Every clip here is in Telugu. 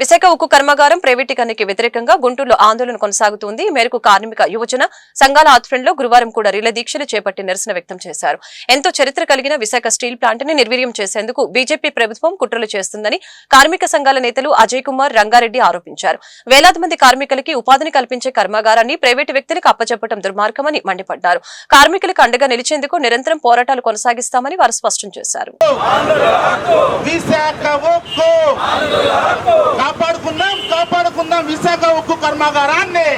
విశాఖ ఉక్కు కర్మాగారం ప్రైవేటీకరణకి వ్యతిరేకంగా గుంటూరులో ఆందోళన కొనసాగుతోంది. ఈ మేరకు కార్మిక యువజన సంఘాల ఆధ్వర్యంలో గురువారం కూడా రిలే దీక్షలు చేపట్టి నిరసన వ్యక్తం చేశారు. ఎంతో చరిత్ర కలిగిన విశాఖ స్టీల్ ప్లాంట్ ని నిర్వీర్యం చేసేందుకు బీజేపీ ప్రభుత్వం కుట్రలు చేస్తుందని కార్మిక సంఘాల నేతలు అజయ్ కుమార్, రంగారెడ్డి ఆరోపించారు. వేలాది మంది కార్మికులకి ఉపాధిని కల్పించే కర్మాగారాన్ని ప్రైవేటు వ్యక్తులకు అప్పచెప్పడం దుర్మార్గమని మండిపడ్డారు. కార్మికులకు అండగా నిలిచేందుకు నిరంతరం పోరాటాలు కొనసాగిస్తామని వారు స్పష్టం చేశారు. కాపాడుకుందాం విశాఖ ఉక్కు కర్మాగారాన్ని,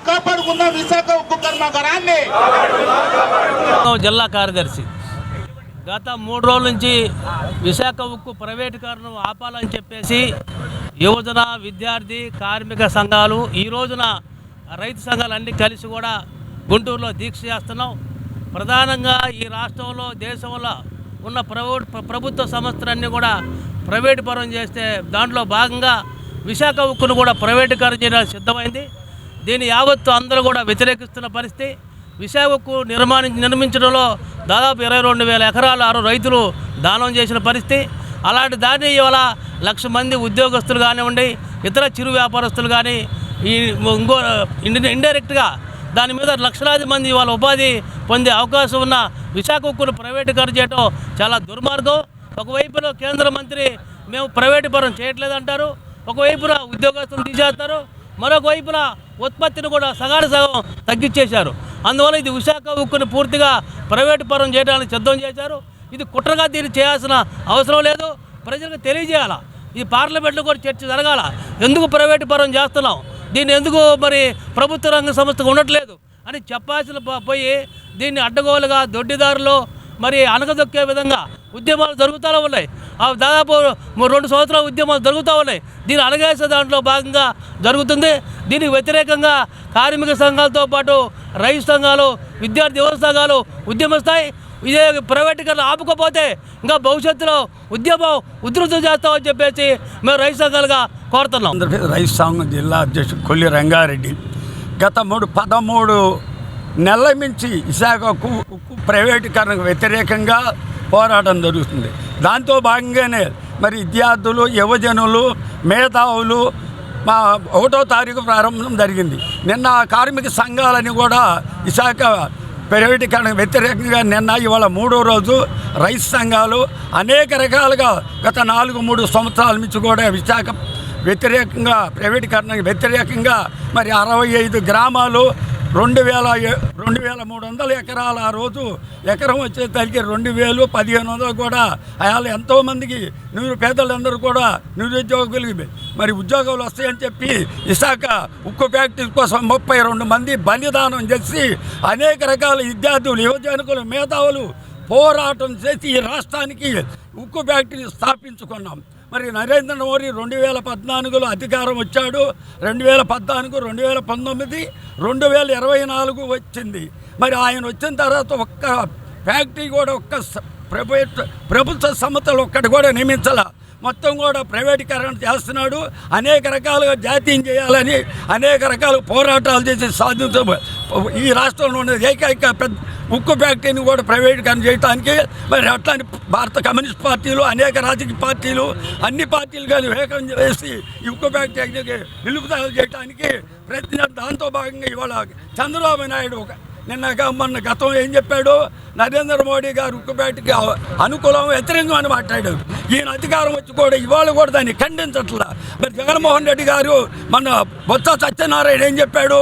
కాపాడుకుందాం విశాఖ ఉక్కు కర్మాగారాన్ని. జిల్లా కార్యదర్శి గత 3 రోజుల నుంచి విశాఖ ఉక్కు ప్రైవేటీకరణను ఆపాలని చెప్పేసి యువజన, విద్యార్థి, కార్మిక సంఘాలు, ఈ రోజున రైతు సంఘాలు అన్నీ కలిసి కూడా గుంటూరులో దీక్ష చేస్తున్నాం. ప్రధానంగా ఈ రాష్ట్రంలో, దేశంలో ఉన్న ప్రభుత్వ సంస్థలన్నీ కూడా ప్రైవేటు పరం చేస్తే దాంట్లో భాగంగా విశాఖ ఉక్కును కూడా ప్రైవేటీకరణ చేయడానికి సిద్ధమైంది. దీన్ని యావత్తు అందరూ కూడా వ్యతిరేకిస్తున్న పరిస్థితి. విశాఖ ఉక్కు నిర్మించడంలో దాదాపు 22,000 ఎకరాలు రైతులు దానం చేసిన పరిస్థితి. అలాంటి దాన్ని ఇవాళ 1,00,000 మంది ఉద్యోగస్తులు కానివ్వండి, ఇతర చిరు వ్యాపారస్తులు కానీ ఇండైరెక్ట్గా దాని మీద లక్షలాది మంది ఇవాళ ఉపాధి పొందే అవకాశం ఉన్న విశాఖ ఉక్కును ప్రైవేటీకరణ చేయడం చాలా దుర్మార్గం. ఒకవైపున కేంద్ర మంత్రి మేము ప్రైవేటు పరం చేయట్లేదంటారు, ఒకవైపున ఉద్యోగస్తులు తీసేస్తారు, మరొక వైపున ఉత్పత్తిని కూడా సగం తగ్గించేశారు. అందువల్ల ఇది విశాఖ ఉక్కుని పూర్తిగా ప్రైవేటు పరం చేయడానికి సిద్ధం చేశారు. ఇది కుట్రగా దీన్ని చేయాల్సిన అవసరం లేదు, ప్రజలకు తెలియజేయాలా. ఈ పార్లమెంట్లో కూడా చర్చ జరగాల. ఎందుకు ప్రైవేటు పరం చేస్తున్నాం, దీన్ని ఎందుకు మరి ప్రభుత్వ రంగ సంస్థకు ఉండట్లేదు అని చెప్పాల్సిన పోయి దీన్ని అడ్డగోలుగా దొడ్డిదారులు మరి అనగదొక్కే విధంగా ఉద్యమాలు జరుగుతూనే ఉన్నాయి. దాదాపు 2 సంవత్సరాల ఉద్యమాలు జరుగుతూ ఉన్నాయి. దీన్ని అణగేసే దాంట్లో భాగంగా జరుగుతుంది. దీనికి వ్యతిరేకంగా కార్మిక సంఘాలతో పాటు రైతు సంఘాలు, విద్యార్థి యువ సంఘాలు ఉద్యమిస్తాయి. ఇదే ప్రైవేటీకరణ ఆపుకోపోతే ఇంకా భవిష్యత్తులో ఉద్యమం ఉధృతం చేస్తామని చెప్పేసి మేము రైతు సంఘాలుగా కోరుతున్నాం. రైతు సంఘం జిల్లా అధ్యక్షుడు కొల్లి రంగారెడ్డి. గత 13 నెలల నుంచి విశాఖ ఉక్కు ప్రైవేటీకరణకు వ్యతిరేకంగా పోరాటం జరుగుతుంది. దాంతో భాగంగానే మరి విద్యార్థులు, యువజనులు, మేధావులు 1వ తారీఖు ప్రారంభం జరిగింది. నిన్న కార్మిక సంఘాలని కూడా విశాఖ ప్రైవేటీకరణకు వ్యతిరేకంగా నిన్న ఇవాళ 3వ రోజు రైతు సంఘాలు అనేక రకాలుగా గత 3 సంవత్సరాల నుంచి కూడా విశాఖ వ్యతిరేకంగా ప్రైవేటీకరణకు వ్యతిరేకంగా మరి 65 గ్రామాలు 2,300 ఎకరాలు, ఆ రోజు ఎకరం వచ్చేసరికి 2,000, 1,500 కూడా అయాలు ఎంతోమందికి పేదలందరూ కూడా నిరుద్యోగులకి మరి ఉద్యోగాలు వస్తాయని చెప్పి విశాఖ ఉక్కు ఫ్యాక్టరీ కోసం 32 మంది బలిదానం చేసి అనేక రకాల విద్యార్థులు, యువజనులు, మేధావులు పోరాటం చేసి ఈ రాష్ట్రానికి ఉక్కు ఫ్యాక్టరీ స్థాపించుకున్నాం. మరి నరేంద్ర మోడీ 2014లో అధికారం వచ్చాడు. 2014, 2019, 2024 వచ్చింది. మరి ఆయన వచ్చిన తర్వాత ఒక్క ఫ్యాక్టరీ కూడా ఒక్క ప్రభుత్వ సంస్థలు ఒక్కటి కూడా నియమించాల. మొత్తం కూడా ప్రైవేటీకరణ చేస్తున్నాడు. అనేక రకాలుగా జాతీయం చేయాలని అనేక రకాల పోరాటాలు చేసి సాధించ ఈ రాష్ట్రంలో ఉన్న ఏకైక పెద్ద ఉక్కు ఫ్యాక్టరీని కూడా ప్రైవేటీకరణ చేయడానికి మరి అట్లాంటి భారత కమ్యూనిస్ట్ పార్టీలు, అనేక రాజకీయ పార్టీలు, అన్ని పార్టీలు కానీ ఏకం చేసి ఈ ఉక్కు ఫ్యాక్టరీకి నిలుపుదల చేయడానికి ప్రయత్నం. దాంతో భాగంగా ఇవాళ చంద్రబాబు నాయుడు మొన్న గతం ఏం చెప్పాడు, నరేంద్ర మోడీ గారు ఉక్కు ఫ్యాక్టరీకి అనుకూలం, వ్యతిరేకం అని మాట్లాడాడు. ఈయన అధికారం వచ్చి కూడా ఇవాళ కూడా దాన్ని ఖండించట్లా. మరి జగన్మోహన్ రెడ్డి గారు మన బొత్స సత్యనారాయణ ఏం చెప్పాడు,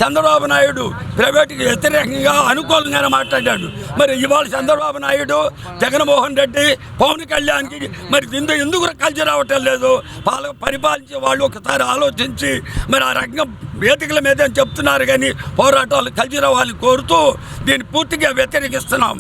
చంద్రబాబు నాయుడు ప్రైవేటుకి వ్యతిరేకంగా అనుకూలంగానే మాట్లాడాడు. మరి ఇవాళ చంద్రబాబు నాయుడు, జగన్మోహన్ రెడ్డి, పవన్ కళ్యాణ్కి మరి ఎందుకు కలిసి రావటం లేదు? పరిపాలించే వాళ్ళు ఒకసారి ఆలోచించి మరి ఆ రకంగా వేదికల మీద చెప్తున్నారు కానీ పోరాటాలు కలిసి రావాలని కోరుతూ దీన్ని పూర్తిగా వ్యతిరేకిస్తున్నాం.